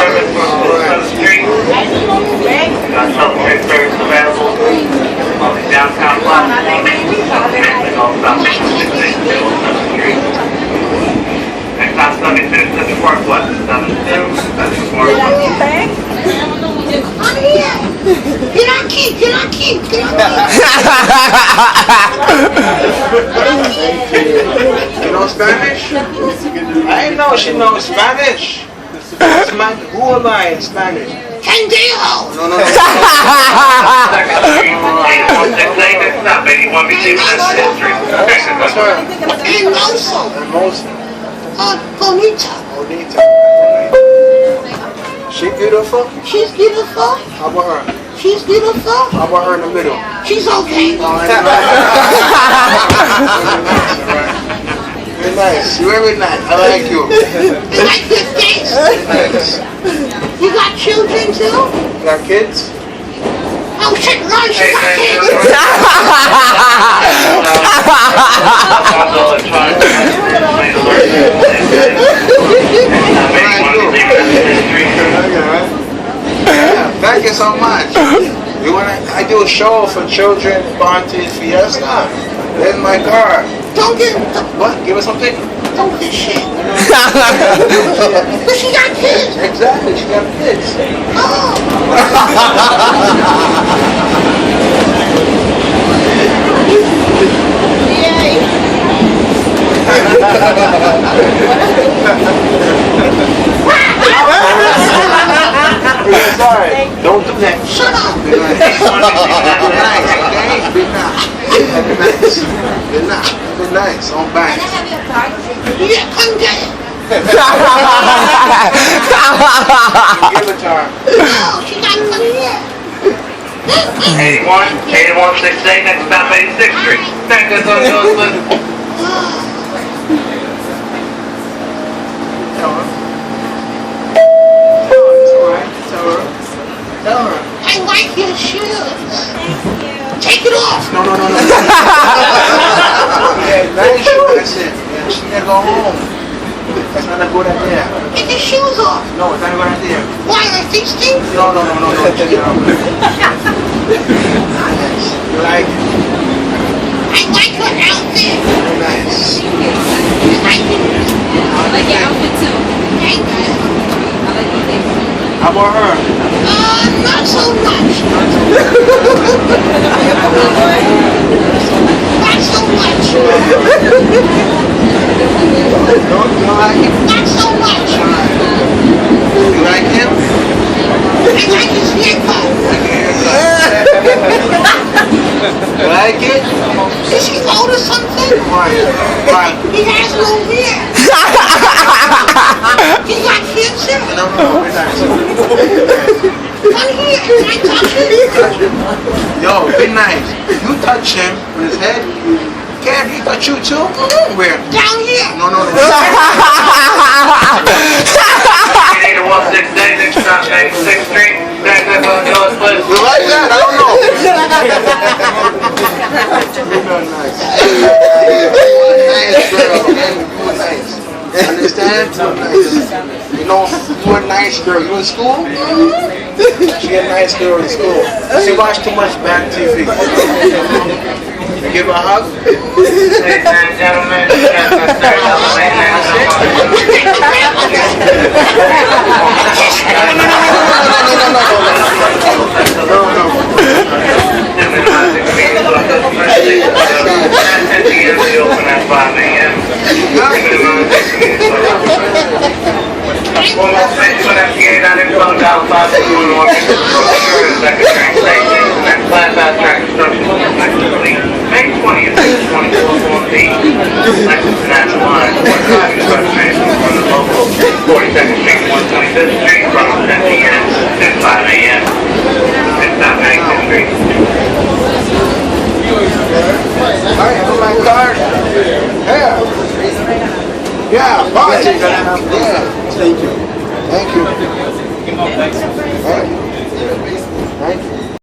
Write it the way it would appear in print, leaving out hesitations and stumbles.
service on the street. Got shuttle train service available on the downtown platform. And all about 662 on 7th Street. Next stop 72, Central Park West. 72, Central Park West. I'm here. Get on key, get on key, get on key. You know Spanish? I didn't know she knows Spanish. Who am I in Spanish? Pendejo. No. 2nd Street, 8168, next stop 81 between West Street. That's her. Hermoso. Hermosa. Bonita. Bonita. She beautiful? She's beautiful. How about her? She's beautiful. How about her in the middle? She's okay. Very nice. You're very nice. I like you. You like this face? Very nice. You got children too? You got kids? Oh shit, no, she got kids. Thank you so much. You wanna? I do a show for children, Bonte Fiesta. There's my car. Don't get, What? Give us something? don't get shit. But she got kids. Exactly. She got kids. Oh. Sorry. Don't do that. Shut up. Be nice. Be nice. Okay? Be nice. Be nice. Be nice. Don't bang. Yeah, come get it. Give it to her. No, she got some here. 8168, next stop 86th Street. Thank you, so much. Tell her. It's alright. Tell her. Tell her. I like your shoes. Take it off. No. Yeah, nice shoe. That's it. Yeah, she gotta go home. That's not a good idea. Take your shoes off. No, it's not a good idea. Why, are they stink? No. Nice. You like it? I like her outfit. Very nice. You like it? I like your outfit too. Thank you. I like your thing. How about her? Not so much. Not so much. You like it? Not so much. You like him? I like his haircut. You like it? Is he old or something? Why? He has no hair. He got cancer. No, very nice. One here. Can I touch it? Yo, be nice. You touch him with his head. Can't he touch you too? Where? Down here. No. 8168, next stop 86th Street. Thank you, so much. You like that? I don't know. You're not nice. Nice girl, okay? You were nice. Understand? Nice. You know, you a nice girl. You in school? She a nice girl in school. She watch too much bad TV. You give her a hug? Ladies and gentlemen, open at 5 a.m. Almost mentioned that the 800 Southern Down 5 second train station, and class fast track construction will next week, May 20th, 2414. Lexington National Line, 45 express trains from the local 42nd Street, 125th Street, from 10 p.m. to 5 a.m. It's not 96th Street. Alright, I put my card. Yeah, bye. Yeah. Thank you. Thank you. Thank you. Thank you.